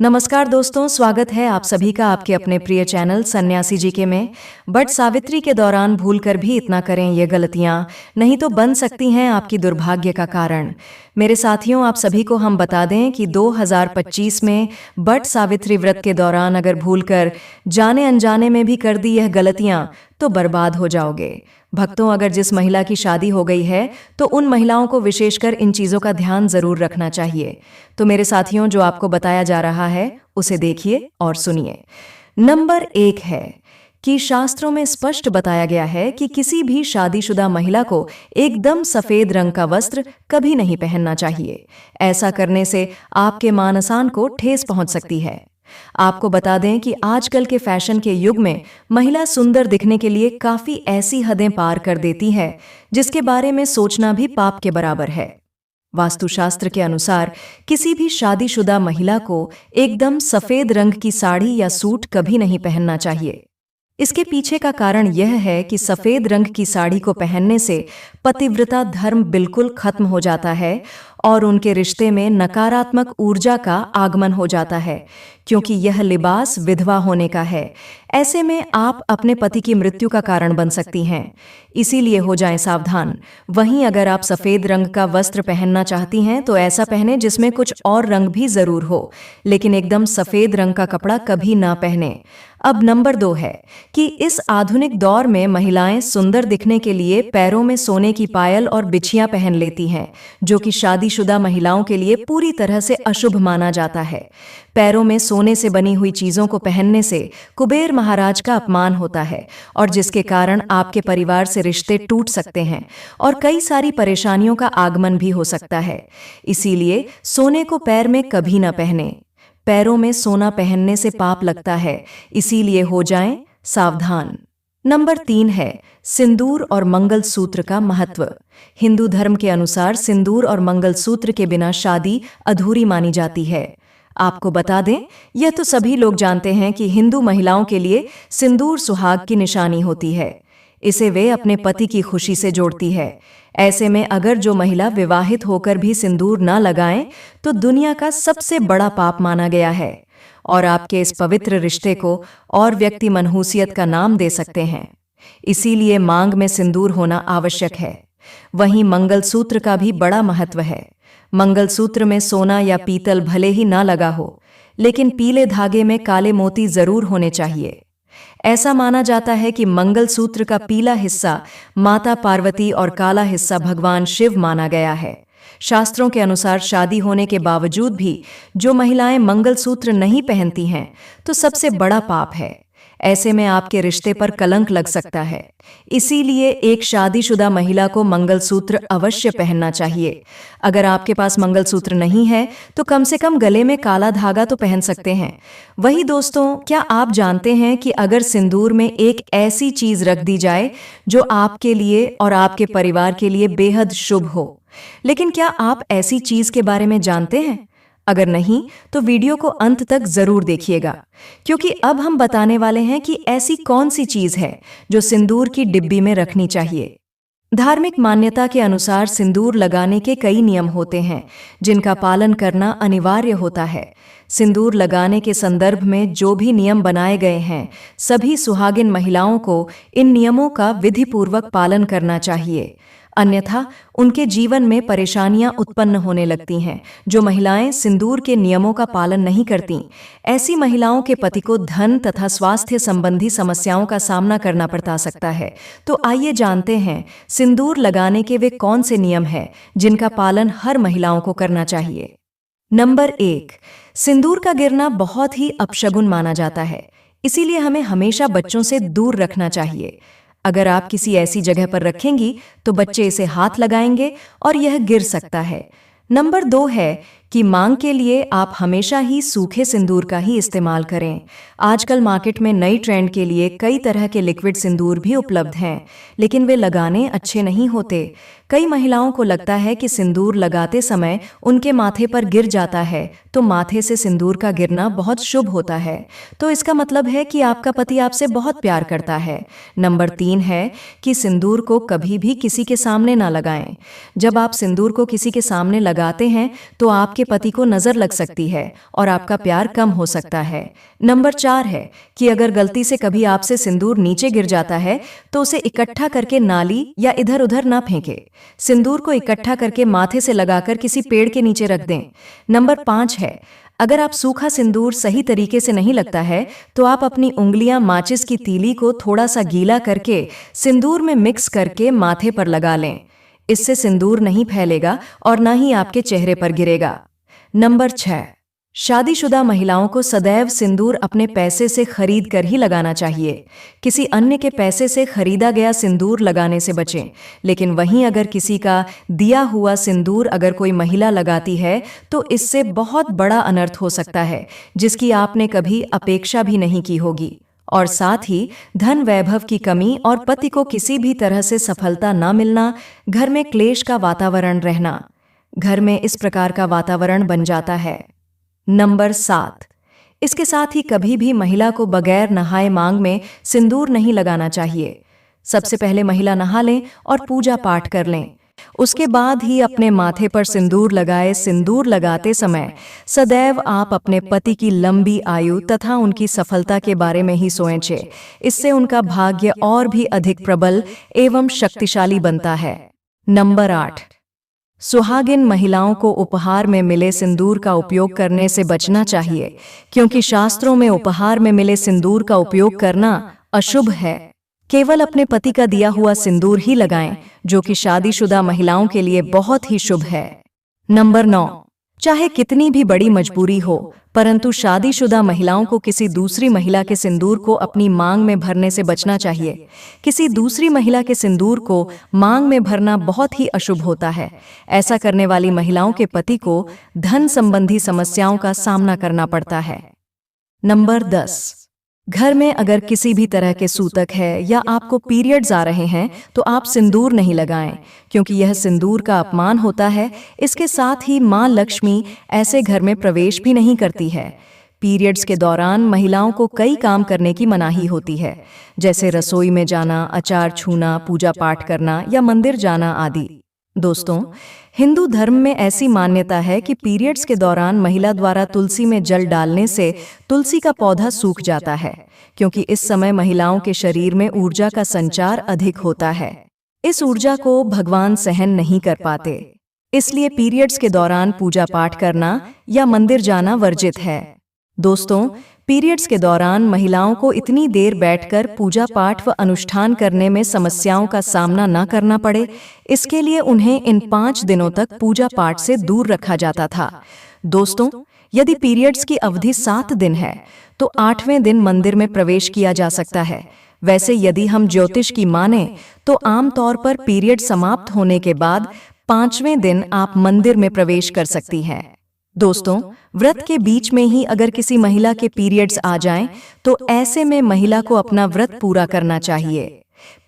नमस्कार दोस्तों, स्वागत है आप सभी का आपके अपने प्रिय चैनल सन्यासी जी के में। बट सावित्री के दौरान भूलकर भी इतना करें ये गलतियां नहीं तो बन सकती हैं आपकी दुर्भाग्य का कारण। मेरे साथियों, आप सभी को हम बता दें कि 2025 में बट सावित्री व्रत के दौरान अगर भूलकर जाने अनजाने में भी कर दी यह गलतियां तो बर्बाद हो जाओगे। भक्तों, अगर जिस महिला की शादी हो गई है तो उन महिलाओं को विशेषकर इन चीज़ों का ध्यान जरूर रखना चाहिए। तो मेरे साथियों, जो आपको बताया जा रहा है उसे देखिए और सुनिए। नंबर 1 है कि शास्त्रों में स्पष्ट बताया गया है कि किसी भी शादीशुदा महिला को एकदम सफेद रंग का वस्त्र कभी नहीं पहनना चाहिए। ऐसा करने से आपके मानसान को ठेस पहुंच सकती है। आपको बता दें कि आजकल के फैशन के युग में महिला सुंदर दिखने के लिए काफी ऐसी हदें पार कर देती है जिसके बारे में सोचना भी पाप के बराबर है। वास्तुशास्त्र के अनुसार किसी भी शादीशुदा महिला को एकदम सफेद रंग की साड़ी या सूट कभी नहीं पहनना चाहिए। इसके पीछे का कारण यह है कि सफेद रंग की साड़ी को पहनने से पतिव्रता धर्म बिल्कुल खत्म हो जाता है और उनके रिश्ते में नकारात्मक ऊर्जा का आगमन हो जाता है, क्योंकि यह लिबास विधवा होने का है। ऐसे में आप अपने पति की मृत्यु का कारण बन सकती हैं, इसीलिए हो जाएं सावधान। वहीं अगर आप सफेद रंग का वस्त्र पहनना चाहती हैं तो ऐसा पहने जिसमें कुछ और रंग भी जरूर हो, लेकिन एकदम सफेद रंग का कपड़ा कभी ना पहने। अब नंबर 2 है कि इस आधुनिक दौर में महिलाएं सुंदर दिखने के लिए पैरों में सोने की पायल और बिछियां पहन लेती हैं, जो कि शादीशुदा महिलाओं के लिए पूरी तरह से अशुभ माना जाता है। पैरों में सोने से बनी हुई चीजों को पहनने से कुबेर महाराज का अपमान होता है और जिसके कारण आपके परिवार से रिश्ते टूट सकते हैं और कई सारी परेशानियों का आगमन भी हो सकता है। इसीलिए सोने को पैर में कभी न पहने। पैरों में सोना पहनने से पाप लगता है, इसीलिए हो जाएं सावधान। नंबर 3 है सिंदूर और मंगलसूत्र का महत्व। हिंदू धर्म के अनुसार सिंदूर और मंगलसूत्र के बिना शादी अधूरी मानी जाती है। आपको बता दें, यह तो सभी लोग जानते हैं कि हिंदू महिलाओं के लिए सिंदूर सुहाग की निशानी होती है। इसे वे अपने पति की खुशी से जोड़ती है। ऐसे में अगर जो महिला विवाहित होकर भी सिंदूर न लगाएं तो दुनिया का सबसे बड़ा पाप माना गया है और आपके इस पवित्र रिश्ते को और व्यक्ति मनहूसियत का नाम दे सकते हैं। इसीलिए मांग में सिंदूर होना आवश्यक है। वहीं मंगलसूत्र का भी बड़ा महत्व है। मंगलसूत्र में सोना या पीतल भले ही ना लगा हो, लेकिन पीले धागे में काले मोती जरूर होने चाहिए। ऐसा माना जाता है कि मंगलसूत्र का पीला हिस्सा माता पार्वती और काला हिस्सा भगवान शिव माना गया है। शास्त्रों के अनुसार शादी होने के बावजूद भी जो महिलाएं मंगलसूत्र नहीं पहनती हैं तो सबसे बड़ा पाप है। ऐसे में आपके रिश्ते पर कलंक लग सकता है। इसीलिए एक शादीशुदा महिला को मंगलसूत्र अवश्य पहनना चाहिए। अगर आपके पास मंगलसूत्र नहीं है तो कम से कम गले में काला धागा तो पहन सकते हैं। वही दोस्तों, क्या आप जानते हैं कि अगर सिंदूर में एक ऐसी चीज रख दी जाए जो आपके लिए और आपके परिवार के लिए बेहद शुभ हो, लेकिन क्या आप ऐसी चीज के बारे में जानते हैं? अगर नहीं तो वीडियो को अंत तक जरूर देखिएगा, क्योंकि अब हम बताने वाले हैं कि ऐसी कौन सी चीज है जो सिंदूर की डिब्बी में रखनी चाहिए। धार्मिक मान्यता के अनुसार सिंदूर लगाने के कई नियम होते हैं जिनका पालन करना अनिवार्य होता है। सिंदूर लगाने के संदर्भ में जो भी नियम बनाए गए हैं, सभी सुहागिन महिलाओं को इन नियमों का विधिपूर्वक पालन करना चाहिए, अन्यथा उनके जीवन में परेशानियां उत्पन्न होने लगती हैं। जो महिलाएं सिंदूर के नियमों का पालन नहीं करती, ऐसी महिलाओं के पति को धन तथा स्वास्थ्य संबंधी समस्याओं का सामना करना पड़ सकता है। तो आइए जानते हैं सिंदूर लगाने के वे कौन से नियम हैं जिनका पालन हर महिलाओं को करना चाहिए। नंबर 1, सिंदूर का गिरना बहुत ही अपशगुन माना जाता है, इसीलिए हमें हमेशा बच्चों से दूर रखना चाहिए। अगर आप किसी ऐसी जगह पर रखेंगी तो बच्चे इसे हाथ लगाएंगे और यह गिर सकता है। नंबर 2 है कि मांग के लिए आप हमेशा ही सूखे सिंदूर का ही इस्तेमाल करें। आजकल मार्केट में नई ट्रेंड के लिए कई तरह के लिक्विड सिंदूर भी उपलब्ध हैं, लेकिन वे लगाने अच्छे नहीं होते। कई महिलाओं को लगता है कि सिंदूर लगाते समय उनके माथे पर गिर जाता है, तो माथे से सिंदूर का गिरना बहुत शुभ होता है। तो इसका मतलब है कि आपका पति आपसे बहुत प्यार करता है। नंबर 3 है कि सिंदूर को कभी भी किसी के सामने ना लगाएं। जब आप सिंदूर को किसी के सामने लगाते हैं तो आपके आपके पति को नजर लग सकती है और आपका प्यार कम हो सकता है। नंबर 4 है कि अगर गलती से कभी आपसे सिंदूर नीचे गिर जाता है तो उसे इकट्ठा करके नाली या इधर उधर ना फेंके। सिंदूर को इकट्ठा करके माथे से लगाकर किसी पेड़ के नीचे रख दें। नंबर 5 है, अगर आप सूखा सिंदूर सही तरीके से नहीं लगता है तो आप अपनी उंगलियां माचिस की तीली को थोड़ा सा गीला करके सिंदूर में मिक्स करके माथे पर लगा लें। इससे सिंदूर नहीं फैलेगा और न ही आपके चेहरे पर गिरेगा। नंबर 6, शादीशुदा महिलाओं को सदैव सिंदूर अपने पैसे से खरीद कर ही लगाना चाहिए। किसी अन्य के पैसे से खरीदा गया सिंदूर लगाने से बचें। लेकिन वहीं अगर किसी का दिया हुआ सिंदूर अगर कोई महिला लगाती है तो इससे बहुत बड़ा अनर्थ हो सकता है जिसकी आपने कभी अपेक्षा भी नहीं की होगी। और साथ ही धन वैभव की कमी और पति को किसी भी तरह से सफलता न मिलना, घर में क्लेश का वातावरण रहना, घर में इस प्रकार का वातावरण बन जाता है। नंबर 7, इसके साथ ही कभी भी महिला को बगैर नहाए मांग में सिंदूर नहीं लगाना चाहिए। सबसे पहले महिला नहा लें और पूजा पाठ कर लें, उसके बाद ही अपने माथे पर सिंदूर लगाए। सिंदूर लगाते समय सदैव आप अपने पति की लंबी आयु तथा उनकी सफलता के बारे में ही सोचें। इससे उनका भाग्य और भी अधिक प्रबल एवं शक्तिशाली बनता है। नंबर 8, सुहागिन महिलाओं को उपहार में मिले सिंदूर का उपयोग करने से बचना चाहिए, क्योंकि शास्त्रों में उपहार में मिले सिंदूर का उपयोग करना अशुभ है। केवल अपने पति का दिया हुआ सिंदूर ही लगाएं, जो कि शादीशुदा महिलाओं के लिए बहुत ही शुभ है। नंबर 9, चाहे कितनी भी बड़ी मजबूरी हो, परंतु शादीशुदा महिलाओं को किसी दूसरी महिला के सिंदूर को अपनी मांग में भरने से बचना चाहिए। किसी दूसरी महिला के सिंदूर को मांग में भरना बहुत ही अशुभ होता है। ऐसा करने वाली महिलाओं के पति को धन संबंधी समस्याओं का सामना करना पड़ता है। नंबर 10, घर में अगर किसी भी तरह के सूतक है या आपको पीरियड्स आ रहे हैं तो आप सिंदूर नहीं लगाएं, क्योंकि यह सिंदूर का अपमान होता है। इसके साथ ही मां लक्ष्मी ऐसे घर में प्रवेश भी नहीं करती है। पीरियड्स के दौरान महिलाओं को कई काम करने की मनाही होती है, जैसे रसोई में जाना, अचार छूना, पूजा पाठ करना या मंदिर जाना आदि। दोस्तों, हिंदू धर्म में ऐसी मान्यता है कि पीरियड्स के दौरान महिला द्वारा तुलसी में जल डालने से तुलसी का पौधा सूख जाता है, क्योंकि इस समय महिलाओं के शरीर में ऊर्जा का संचार अधिक होता है। इस ऊर्जा को भगवान सहन नहीं कर पाते, इसलिए पीरियड्स के दौरान पूजा पाठ करना या मंदिर जाना वर्जित है। दोस्तों, पीरियड्स के दौरान महिलाओं को इतनी देर बैठकर पूजा पाठ व अनुष्ठान करने में समस्याओं का सामना न करना पड़े, इसके लिए उन्हें इन 5 दिनों तक पूजा पाठ से दूर रखा जाता था। दोस्तों, यदि पीरियड्स की अवधि 7 दिन है तो 8वें दिन मंदिर में प्रवेश किया जा सकता है। वैसे यदि हम ज्योतिष की माने तो आमतौर पर पीरियड समाप्त होने के बाद 5वें दिन आप मंदिर में प्रवेश कर सकती हैं। दोस्तों, व्रत के बीच में ही अगर किसी महिला के पीरियड्स आ जाएं, तो ऐसे में महिला को अपना व्रत पूरा करना चाहिए।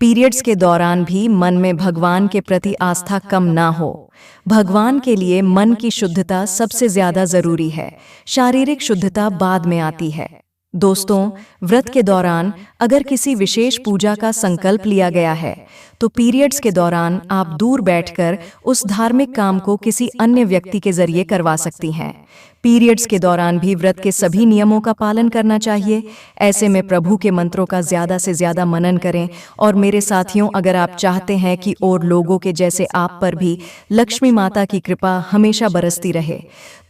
पीरियड्स के दौरान भी मन में भगवान के प्रति आस्था कम ना हो। भगवान के लिए मन की शुद्धता सबसे ज्यादा जरूरी है, शारीरिक शुद्धता बाद में आती है। दोस्तों, व्रत के दौरान अगर किसी विशेष पूजा का संकल्प लिया गया है तो पीरियड्स के दौरान आप दूर बैठकर उस धार्मिक काम को किसी अन्य व्यक्ति के जरिए करवा सकती हैं। पीरियड्स के दौरान भी व्रत के सभी नियमों का पालन करना चाहिए। ऐसे में प्रभु के मंत्रों का ज्यादा से ज्यादा मनन करें। और मेरे साथियों, अगर आप चाहते हैं कि और लोगों के जैसे आप पर भी लक्ष्मी माता की कृपा हमेशा बरसती रहे,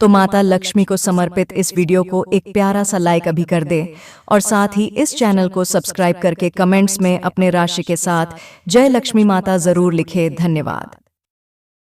तो माता लक्ष्मी को समर्पित इस वीडियो को एक प्यारा सा लाइक अभी कर दे और साथ ही इस चैनल को सब्सक्राइब करके कमेंट्स में अपने राशि के साथ जय लक्ष्मी माता जरूर लिखे। धन्यवाद।